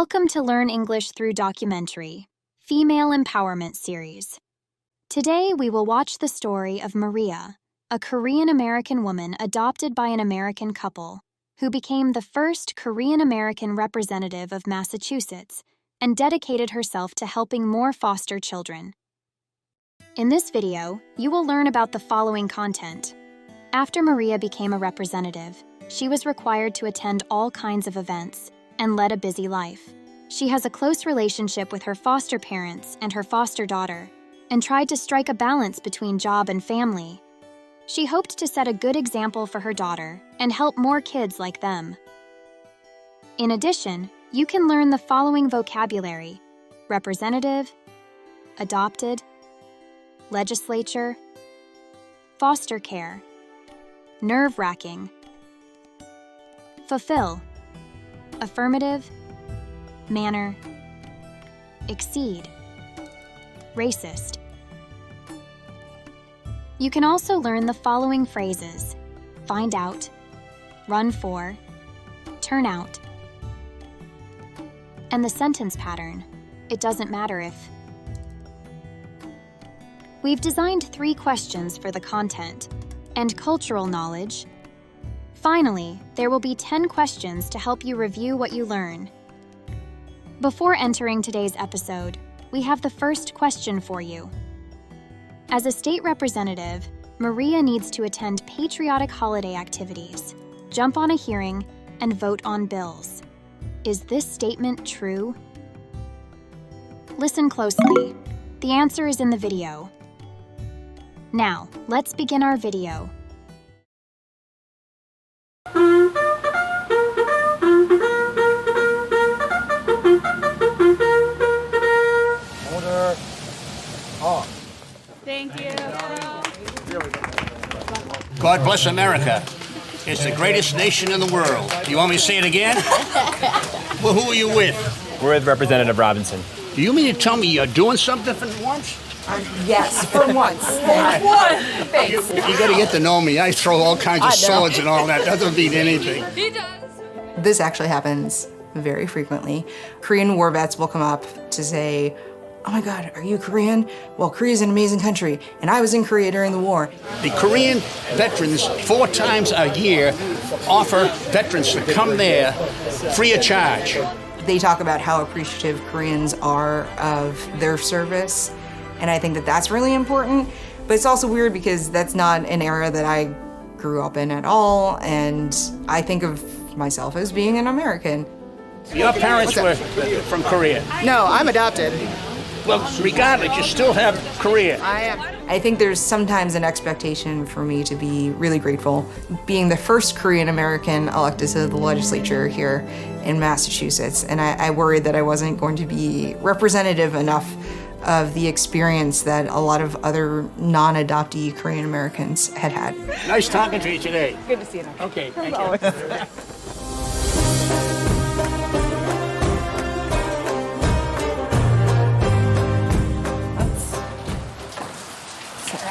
Welcome to Learn English Through Documentary, Female Empowerment Series. Today we will watch the story of Maria, a Korean-American woman adopted by an American couple, who became the first Korean-American representative of Massachusetts and dedicated herself to helping more foster children. In this video, you will learn about the following content. After Maria became a representative, she was required to attend all kinds of events and led a busy life. She has a close relationship with her foster parents and her foster daughter, and tried to strike a balance between job and family. She hoped to set a good example for her daughter and help more kids like them. In addition, you can learn the following vocabulary: representative, adopted, legislature, foster care, nerve-wracking, fulfill, affirmative, manner, exceed, racist. You can also learn the following phrases: find out, run for, turn out, and the sentence pattern, it doesn't matter if. We've designed 3 questions for the content and cultural knowledge. Finally, there will be 10 questions to help you review what you learn. Before entering today's episode, we have the first question for you. As a state representative, Maria needs to attend patriotic holiday activities, jump on a hearing, and vote on bills. Is this statement true? Listen closely. The answer is in the video. Now, let's begin our video. Order. Oh. Thank you. God bless America. It's the greatest nation in the world. Do you want me to say it again? Well, who are you with? We're with Representative Robinson. Do you mean to tell me you're doing something for once? Yes, for once. Thanks. You gotta get to know me. I throw all kinds of swords and all that. That doesn't mean anything. He does. This actually happens very frequently. Korean war vets will come up to say, "Oh my God, are you Korean? Well, Korea's an amazing country, and I was in Korea during the war." The Korean veterans 4 times a year offer veterans to come there free of charge. They talk about how appreciative Koreans are of their service, and I think that that's really important. But it's also weird because that's not an era that I grew up in at all, and I think of myself as being an American. Your parents were from Korea. No, I'm adopted. Well, regardless, you still have Korea. I am. I think there's sometimes an expectation for me to be really grateful. Being the first Korean American elected to the legislature here in Massachusetts, and I worried that I wasn't going to be representative enough of the experience that a lot of other non-adoptee Korean Americans had had. Nice talking to you today. Good to see you. Okay, thank you.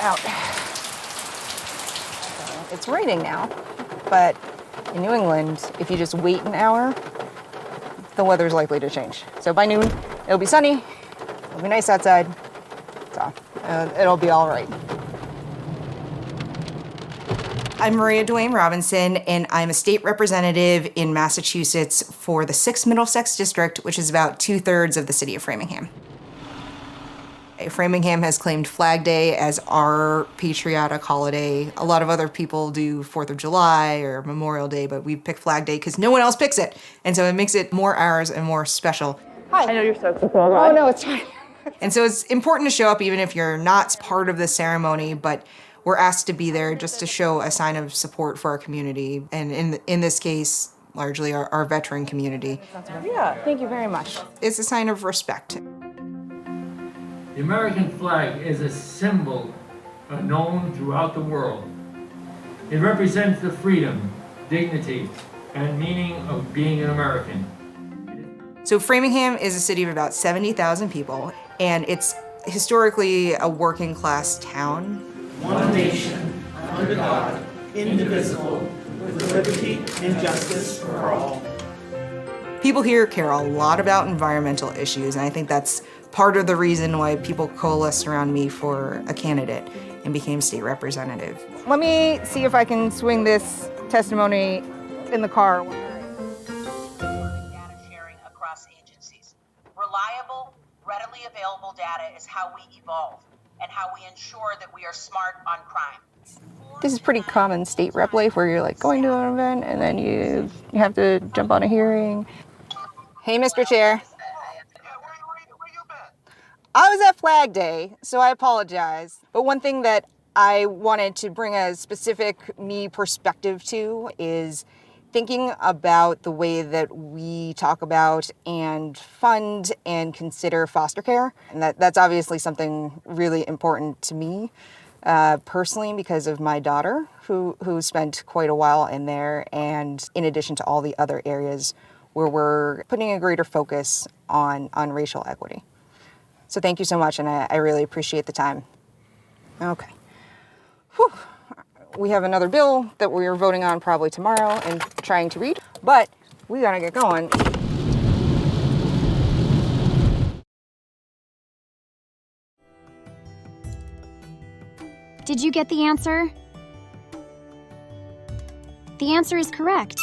Out. It's raining now, but in New England, if you just wait an hour, the weather's likely to change. So by noon, it'll be sunny, it'll be nice outside, so it'll be all right. I'm Maria Dwayne Robinson, and I'm a state representative in Massachusetts for the 6th Middlesex District, which is about 2/3 of the city of Framingham. Framingham has claimed Flag Day as our patriotic holiday. A lot of other people do 4th of July or Memorial Day, but we pick Flag Day because no one else picks it. And so it makes it more ours and more special. Hi. I know you're so cool. Oh, no, it's fine. And so it's important to show up even if you're not part of the ceremony, but we're asked to be there just to show a sign of support for our community. And in this case, largely our veteran community. Yeah, thank you very much. It's a sign of respect. The American flag is a symbol known throughout the world. It represents the freedom, dignity, and meaning of being an American. So Framingham is a city of about 70,000 people, and it's historically a working class town. One nation, under God, indivisible, with liberty and justice for all. People here care a lot about environmental issues, and I think that's part of the reason why people coalesced around me for a candidate and became state representative. Let me see if I can swing this testimony in the car. Data sharing across agencies. Reliable, readily available data is how we evolve and how we ensure that we are smart on crime. This is pretty common state rep life where you're like going to an event and then you have to jump on a hearing. Hey, Mr. Chair. I was at Flag Day, so I apologize. But one thing that I wanted to bring a specific me perspective to is thinking about the way that we talk about and fund and consider foster care. And that's obviously something really important to me personally because of my daughter who spent quite a while in there, and in addition to all the other areas where we're putting a greater focus on racial equity. So thank you so much, and I really appreciate the time. Okay. Whew. We have another bill that we are voting on probably tomorrow and trying to read, but we gotta get going. Did you get the answer? The answer is correct.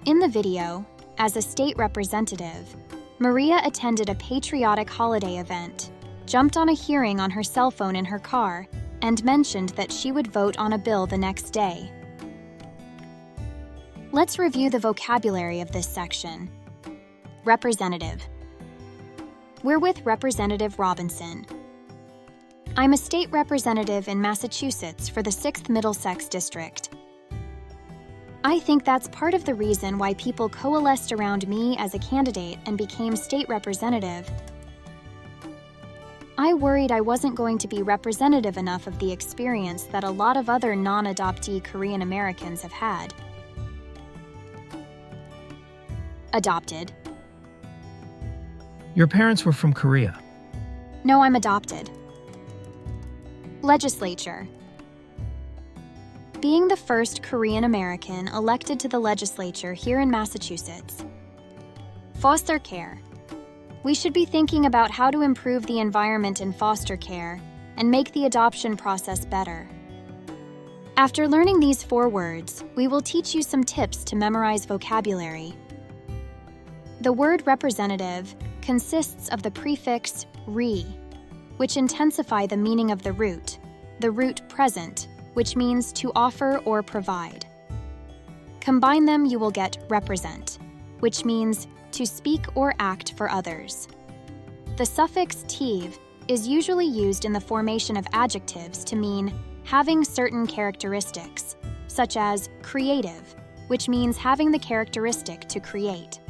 In the video, as a state representative, Maria attended a patriotic holiday event, jumped on a hearing on her cell phone in her car, and mentioned that she would vote on a bill the next day. Let's review the vocabulary of this section. Representative. We're with Representative Robinson. I'm a state representative in Massachusetts for the 6th Middlesex District. I think that's part of the reason why people coalesced around me as a candidate and became state representative. I worried I wasn't going to be representative enough of the experience that a lot of other non-adoptee Korean Americans have had. Adopted. Your parents were from Korea. No, I'm adopted. Legislature. Being the first Korean American elected to the legislature here in Massachusetts. Foster care. We should be thinking about how to improve the environment in foster care and make the adoption process better. After learning these 4 words, we will teach you some tips to memorize vocabulary. The word representative consists of the prefix re, which intensify the meaning of the root present, which means to offer or provide. Combine them, you will get represent, which means to speak or act for others. The suffix tive is usually used in the formation of adjectives to mean having certain characteristics, such as creative, which means having the characteristic to create.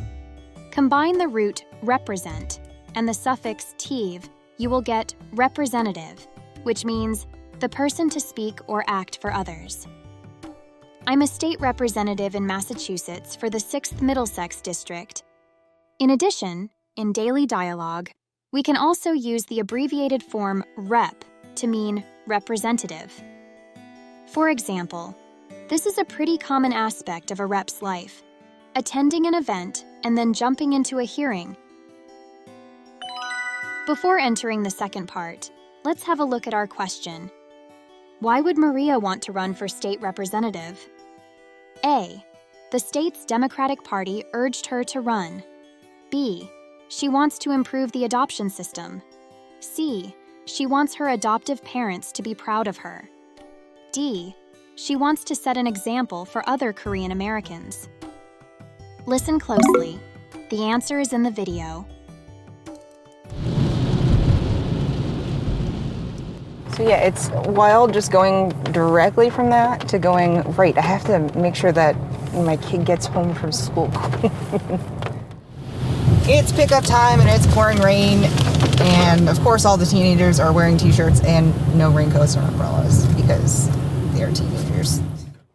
Combine the root represent and the suffix tive, you will get representative, which means the person to speak or act for others. I'm a state representative in Massachusetts for the 6th Middlesex District. In addition, in daily dialogue, we can also use the abbreviated form rep to mean representative. For example, this is a pretty common aspect of a rep's life, attending an event and then jumping into a hearing. Before entering the second part, let's have a look at our question. Why would Maria want to run for state representative? A. The state's Democratic Party urged her to run. B. She wants to improve the adoption system. C. She wants her adoptive parents to be proud of her. D. She wants to set an example for other Korean Americans. Listen closely. The answer is in the video. So yeah, it's wild just going directly from that to going, right, I have to make sure that my kid gets home from school. It's pickup time and it's pouring rain, and of course all the teenagers are wearing t-shirts and no raincoats or umbrellas because they're teenagers.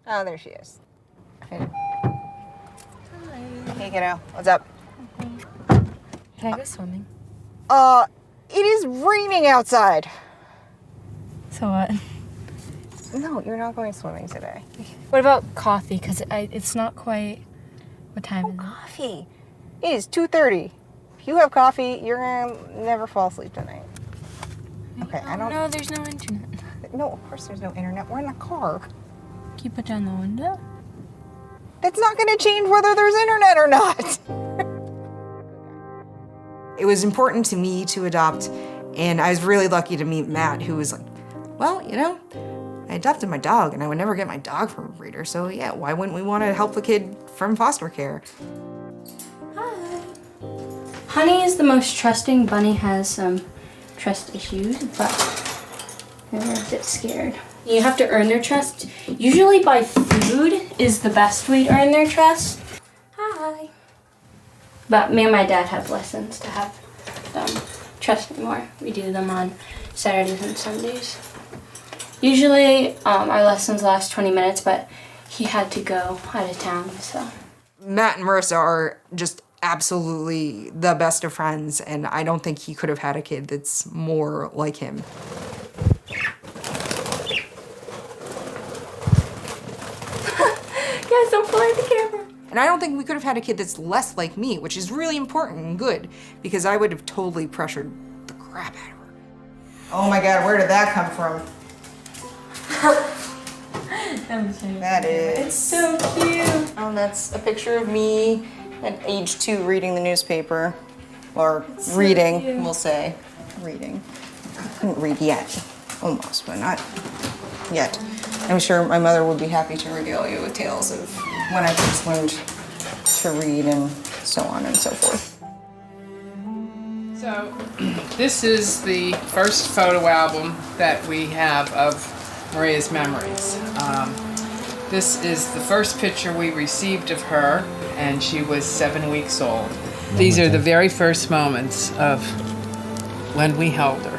Oh, there she is. Hey, kiddo, what's up? Can I go swimming? It is raining outside. So what? No, you're not going swimming today. What about coffee? Because it's not quite... What time is it? Coffee. It is 2:30. If you have coffee, you're gonna never fall asleep tonight. Okay, I don't know. There's no internet. No, of course there's no internet. We're in a car. Can you put down the window? That's not gonna change whether there's internet or not. It was important to me to adopt, and I was really lucky to meet Matt, who was like, well, you know, I adopted my dog and I would never get my dog from a breeder, so yeah, why wouldn't we want to help the kid from foster care? Hi. Honey is the most trusting. Bunny has some trust issues, but they're a bit scared. You have to earn their trust. Usually by food is the best way to earn their trust. Hi. But me and my dad have lessons to have them trust me more. We do them on Saturdays and Sundays. Usually our lessons last 20 minutes, but he had to go out of town, so. Matt and Marissa are just absolutely the best of friends, and I don't think he could have had a kid that's more like him. Guys, don't fly the camera. And I don't think we could have had a kid that's less like me, which is really important and good, because I would have totally pressured the crap out of her. Oh my God, where did that come from? That is. It's so cute. Oh, that's a picture of me at age 2 reading the newspaper. Or so reading, cute. we'll say. Reading. I couldn't read yet. Almost, but not yet. I'm sure my mother would be happy to regale you with tales of when I first learned to read and so on and so forth. So this is the first photo album that we have of Maria's memories. This is the first picture we received of her, and she was 7 weeks old. These are the very first moments of when we held her.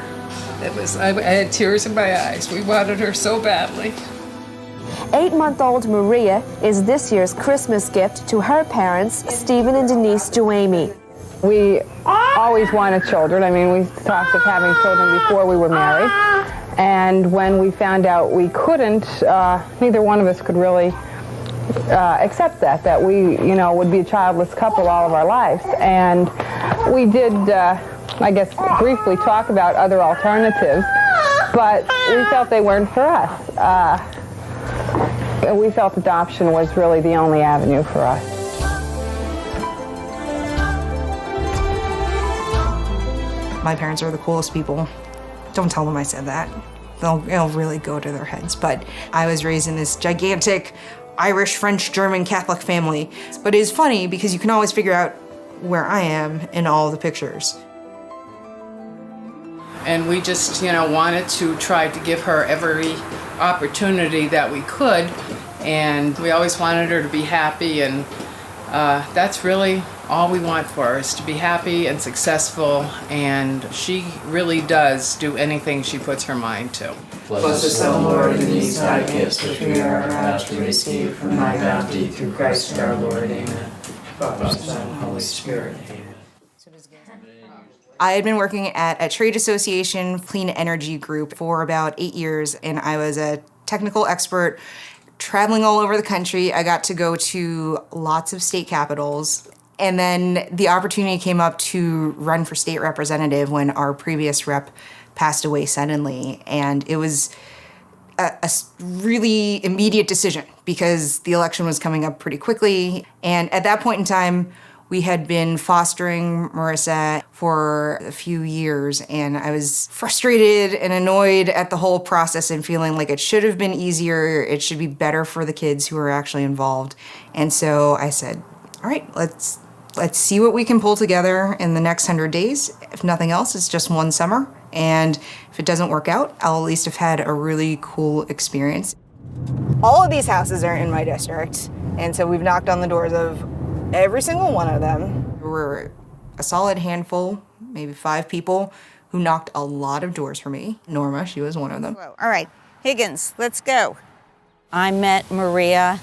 I had tears in my eyes. We wanted her so badly. 8-month-old Maria is this year's Christmas gift to her parents, Stephen and Denise Duamy. We always wanted children. I mean, we talked of having children before we were married. And when we found out we couldn't, neither one of us could really accept that we, you know, would be a childless couple all of our lives. And we did, I guess, briefly talk about other alternatives, but we felt they weren't for us. We felt adoption was really the only avenue for us. My parents are the coolest people. Don't tell them I said that. It'll really go to their heads. But I was raised in this gigantic Irish, French, German Catholic family. But it's funny because you can always figure out where I am in all the pictures. And we just, you know, wanted to try to give her every opportunity that we could. And we always wanted her to be happy, and that's really all we want for her, is to be happy and successful, and she really does do anything she puts her mind to. Bless us, O Lord, in these thy gifts which we are about to receive from thy bounty through Christ our Lord. Amen. Father, Son, and Holy Spirit. Amen. I had been working at a trade association clean energy group for about 8 years, and I was a technical expert traveling all over the country. I got to go to lots of state capitals. And then the opportunity came up to run for state representative when our previous rep passed away suddenly. And it was a really immediate decision because the election was coming up pretty quickly. And at that point in time, we had been fostering Marissa for a few years, and I was frustrated and annoyed at the whole process and feeling like it should have been easier, it should be better for the kids who are actually involved. And so I said, all right, let's see what we can pull together in the next 100 days. If nothing else, it's just one summer. And if it doesn't work out, I'll at least have had a really cool experience. All of these houses are in my district, and so we've knocked on the doors of every single one of them. There were a solid handful, maybe 5 people, who knocked a lot of doors for me. Norma, she was one of them. All right, Higgins, let's go. I met Maria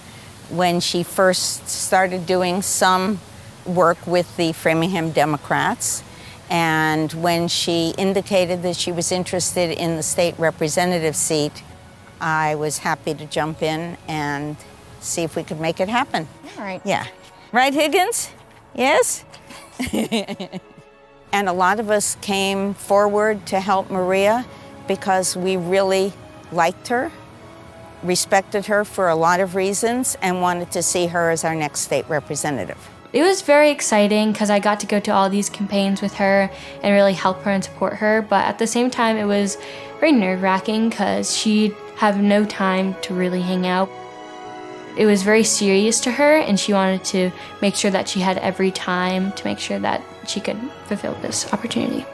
when she first started doing some work with the Framingham Democrats. And when she indicated that she was interested in the state representative seat, I was happy to jump in and see if we could make it happen. All right. Yeah. Right, Higgins? Yes? And a lot of us came forward to help Maria because we really liked her, respected her for a lot of reasons, and wanted to see her as our next state representative. It was very exciting because I got to go to all these campaigns with her and really help her and support her, but at the same time it was very nerve-wracking because she'd have no time to really hang out. It was very serious to her, and she wanted to make sure that she had every time to make sure that she could fulfill this opportunity.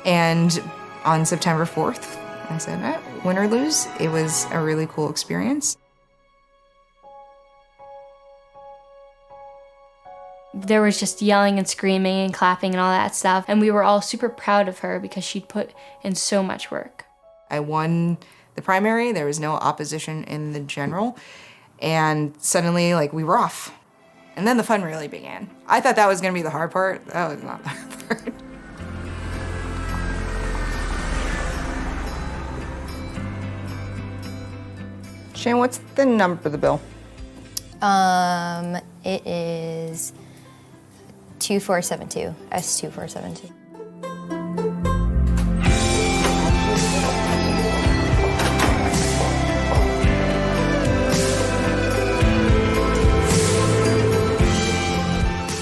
And on September 4th, I said, win or lose, it was a really cool experience. There was just yelling and screaming and clapping and all that stuff, and we were all super proud of her because she'd put in so much work. I won the primary, there was no opposition in the general, and suddenly, we were off. And then the fun really began. I thought that was gonna be the hard part. That was not the hard part. Shane, what's the number of the bill? It is 2472, S2472.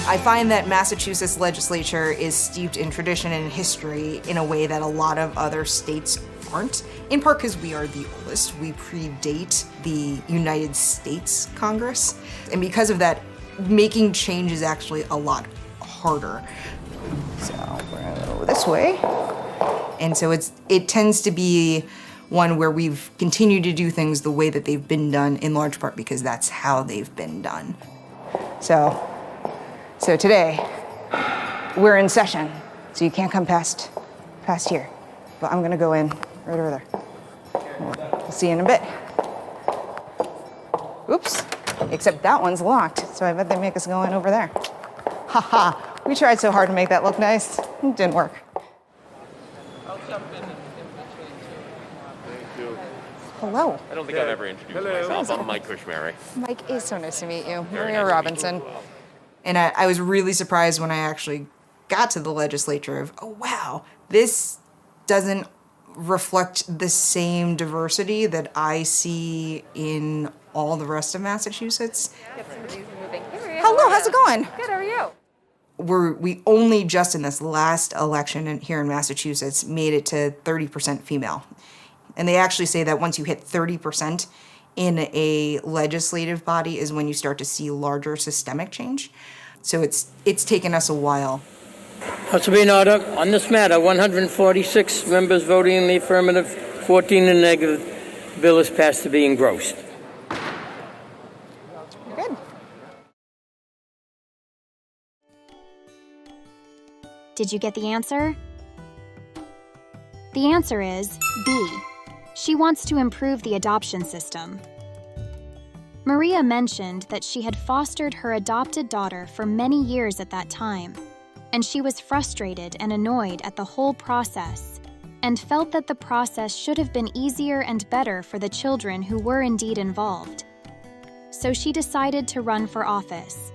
I find that Massachusetts legislature is steeped in tradition and history in a way that a lot of other states aren't, in part because we are the oldest. We predate the United States Congress, and because of that, making change is actually a lot harder. So we're gonna go this way. And so it tends to be one where we've continued to do things the way that they've been done, in large part because that's how they've been done. So today, we're in session, so you can't come past here. But I'm gonna go in right over there. We'll see you in a bit. Oops, except that one's locked, so I bet they make us go in over there. Haha, we tried so hard to make that look nice. It didn't work. Hello. I don't think I've ever introduced myself. I'm Mike Cushmary. Mike, is so nice to meet you. Maria Robinson. And I was really surprised when I actually got to the legislature of, oh wow, this doesn't reflect the same diversity that I see in all the rest of Massachusetts. Hello, how's it going? Good, how are you? We only just in this last election here in Massachusetts made it to 30% female. And they actually say that once you hit 30% in a legislative body is when you start to see larger systemic change. So it's taken us a while. To be in order, on this matter, 146 members voting in the affirmative, 14 in the negative. The bill is passed to be engrossed. Good. Did you get the answer? The answer is B. She wants to improve the adoption system. Maria mentioned that she had fostered her adopted daughter for many years at that time, and she was frustrated and annoyed at the whole process, and felt that the process should have been easier and better for the children who were indeed involved. So she decided to run for office.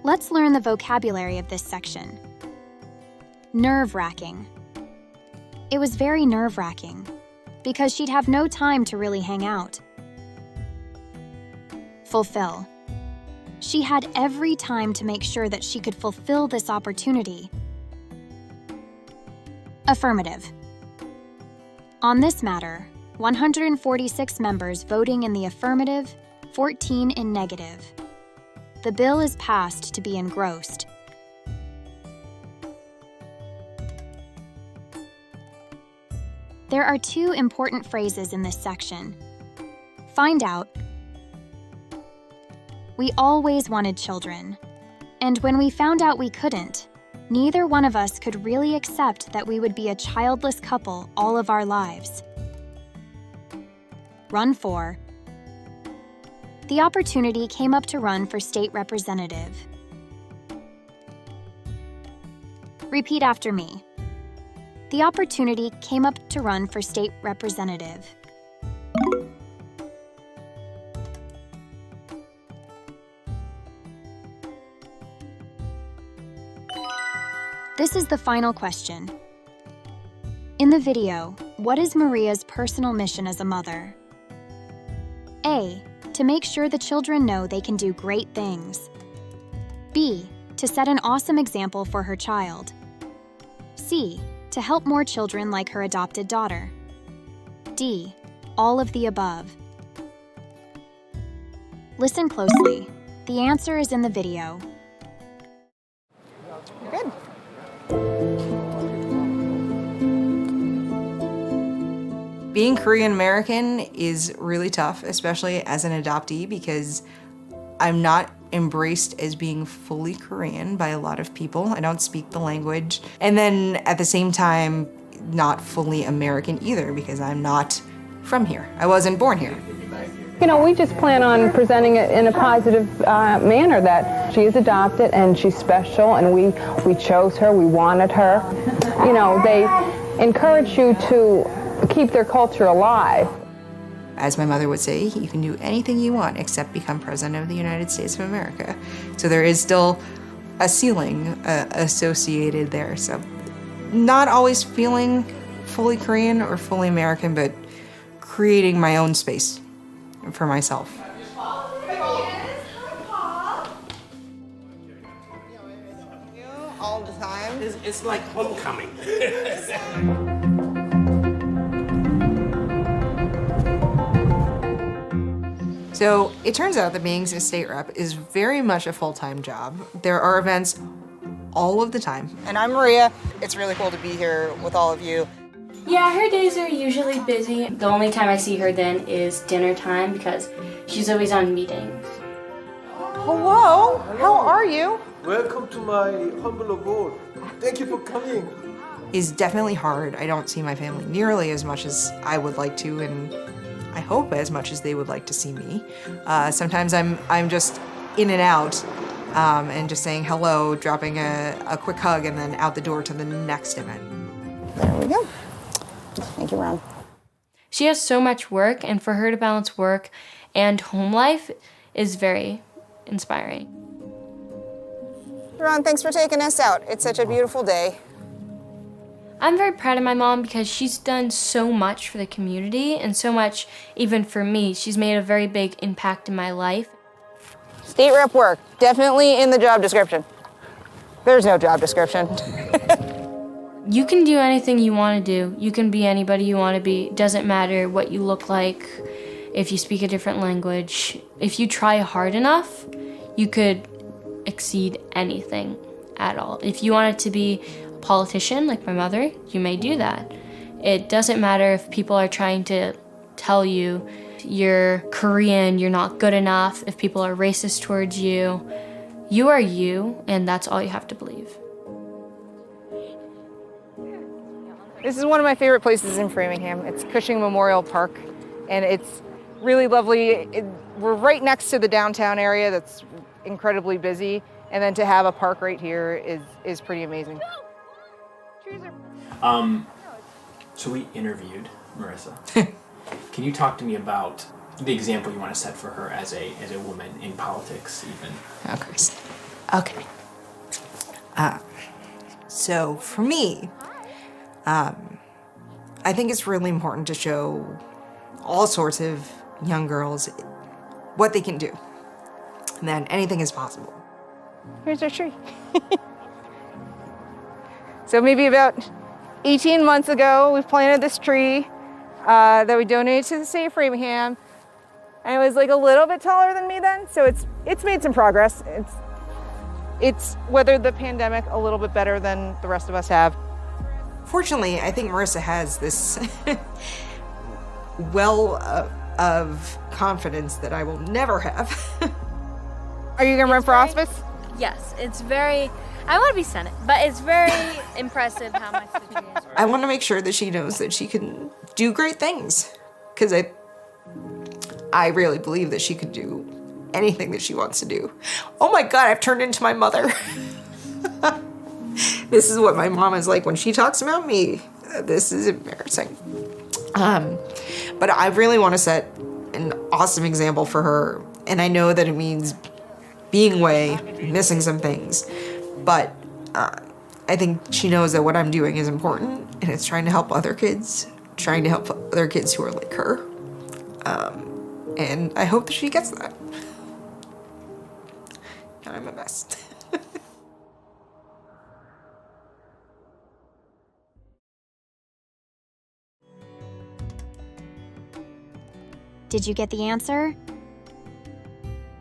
Let's learn the vocabulary of this section. Nerve-wracking. It was very nerve-wracking, because she'd have no time to really hang out. Fulfill. She had every time to make sure that she could fulfill this opportunity. Affirmative. On this matter, 146 members voting in the affirmative, 14 in negative. The bill is passed to be engrossed. There are two important phrases in this section. Find out. We always wanted children, and when we found out we couldn't, neither one of us could really accept that we would be a childless couple all of our lives. Run for. The opportunity came up to run for state representative. Repeat after me. The opportunity came up to run for state representative. This is the final question. In the video, what is Maria's personal mission as a mother? A. To make sure the children know they can do great things. B. To set an awesome example for her child. C. To help more children like her adopted daughter. D. All of the above. Listen closely. The answer is in the video. Good. Being Korean American is really tough, especially as an adoptee, because I'm not embraced as being fully Korean by a lot of people. I don't speak the language. And then at the same time, not fully American either, because I'm not from here. I wasn't born here. You know, we just plan on presenting it in a positive manner, that she is adopted and she's special, and we chose her, we wanted her. You know, they encourage you to keep their culture alive. As my mother would say, you can do anything you want except become President of the United States of America. So there is still a ceiling associated there. So not always feeling fully Korean or fully American, but creating my own space for myself. All the time. It's like homecoming. So it turns out that being a state rep is very much a full-time job. There are events all of the time. And I'm Maria. It's really cool to be here with all of you. Yeah, her days are usually busy. The only time I see her then is dinner time because she's always on meetings. Hello, how are you? Welcome to my humble abode. Thank you for coming. It's definitely hard. I don't see my family nearly as much as I would like to, and I hope as much as they would like to see me. Sometimes I'm just in and out and just saying hello, dropping a quick hug, and then out the door to the next event. There we go. Thank you, Ron. She has so much work, and for her to balance work and home life is very inspiring. Ron, thanks for taking us out. It's such a beautiful day. I'm very proud of my mom because she's done so much for the community and so much even for me. She's made a very big impact in my life. State rep work, definitely in the job description. There's no job description. You can do anything you want to do. You can be anybody you want to be. It doesn't matter what you look like, if you speak a different language. If you try hard enough, you could exceed anything at all. If you wanted to be a politician like my mother, you may do that. It doesn't matter if people are trying to tell you you're Korean, you're not good enough, if people are racist towards you. You are you, and that's all you have to believe. This is one of my favorite places in Framingham. It's Cushing Memorial Park, and it's really lovely. We're right next to the downtown area that's incredibly busy, and then to have a park right here is pretty amazing. So we interviewed Marissa. Can you talk to me about the example you want to set for her as a woman in politics, even? Oh, Christ. Okay. So for me, I think it's really important to show all sorts of young girls what they can do, and that anything is possible. Here's our tree. So maybe about 18 months ago, we planted this tree that we donated to the city of Framingham. And it was like a little bit taller than me then, so it's made some progress. It's weathered the pandemic a little bit better than the rest of us have. Fortunately, I think Marissa has this well of confidence that I will never have. Are you gonna run for office? Yes, it's very, I want to be Senate, but it's very impressive how much the tree has grown. I want to make sure that she knows that she can do great things, because I really believe that she can do anything that she wants to do. Oh my God, I've turned into my mother. This is what my mom is like when she talks about me. This is embarrassing. But I really want to set an awesome example for her. And I know that it means being away, missing some things. But I think she knows that what I'm doing is important, and it's trying to help other kids, who are like her. And I hope that she gets that. I'm my best. Did you get the answer?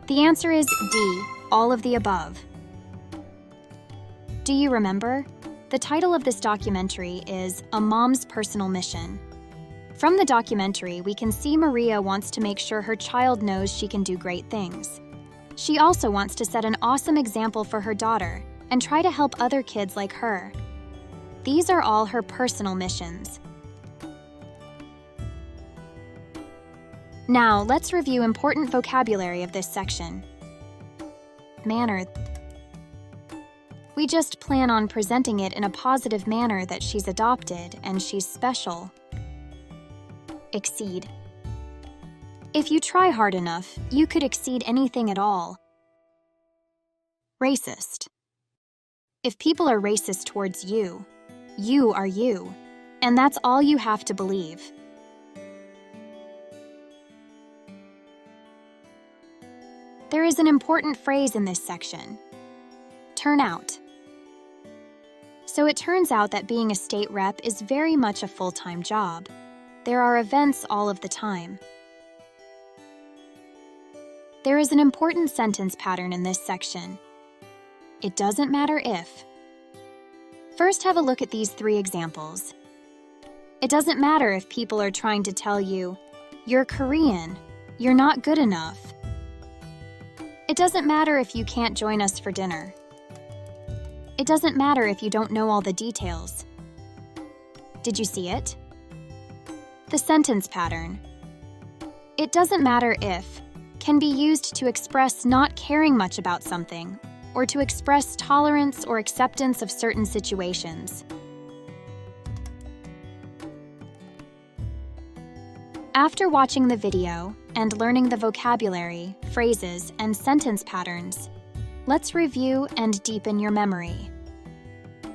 The answer is D, all of the above. Do you remember? The title of this documentary is A Mom's Personal Mission. From the documentary, we can see Maria wants to make sure her child knows she can do great things. She also wants to set an awesome example for her daughter and try to help other kids like her. These are all her personal missions. Now, let's review important vocabulary of this section. Manner. We just plan on presenting it in a positive manner that she's adopted and she's special. Exceed. If you try hard enough, you could exceed anything at all. Racist. If people are racist towards you, you are you, and that's all you have to believe. There is an important phrase in this section. Turn out. So it turns out that being a state rep is very much a full-time job. There are events all of the time. There is an important sentence pattern in this section. It doesn't matter if. First, have a look at these 3 examples. It doesn't matter if people are trying to tell you, you're Korean, you're not good enough. It doesn't matter if you can't join us for dinner. It doesn't matter if you don't know all the details. Did you see it? The sentence pattern. It doesn't matter if can be used to express not caring much about something, or to express tolerance or acceptance of certain situations. After watching the video and learning the vocabulary, phrases, and sentence patterns, let's review and deepen your memory.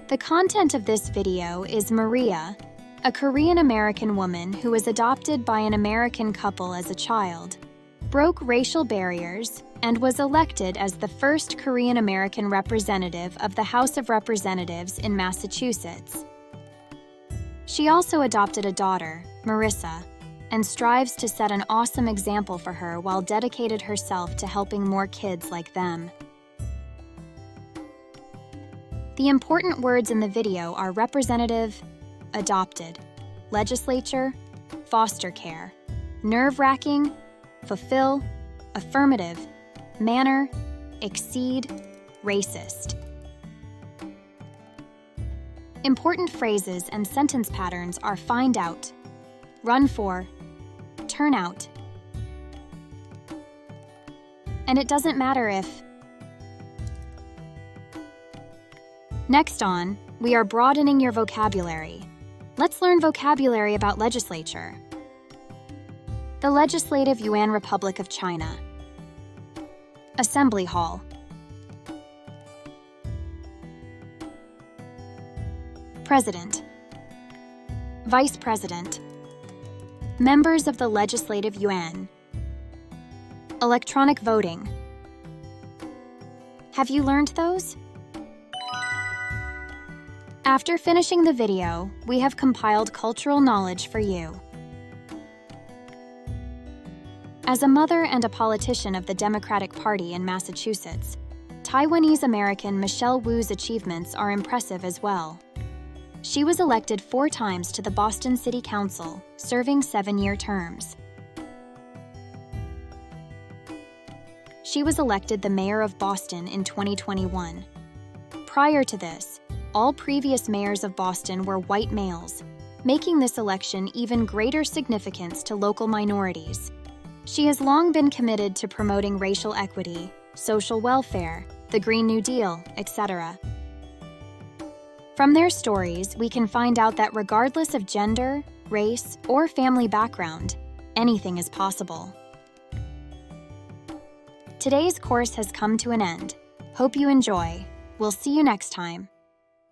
The content of this video is Maria, a Korean-American woman who was adopted by an American couple as a child, broke racial barriers, and was elected as the first Korean-American representative of the House of Representatives in Massachusetts. She also adopted a daughter, Marissa, and strives to set an awesome example for her while dedicated herself to helping more kids like them. The important words in the video are representative, adopted, legislature, foster care, nerve-wracking, fulfill, affirmative, manner, exceed, racist. Important phrases and sentence patterns are find out, run for, turn out. And it doesn't matter if. Next on, we are broadening your vocabulary. Let's learn vocabulary about legislature. The Legislative Yuan Republic of China. Assembly Hall. President. Vice President. Members of the Legislative Yuan. Electronic voting. Have you learned those? After finishing the video, we have compiled cultural knowledge for you. As a mother and a politician of the Democratic Party in Massachusetts, Taiwanese-American Michelle Wu's achievements are impressive as well. She was elected 4 times to the Boston City Council, serving 7-year terms. She was elected the mayor of Boston in 2021. Prior to this, all previous mayors of Boston were white males, making this election even greater significance to local minorities. She has long been committed to promoting racial equity, social welfare, the Green New Deal, etc. From their stories, we can find out that regardless of gender, race, or family background, anything is possible. Today's course has come to an end. Hope you enjoy. We'll see you next time.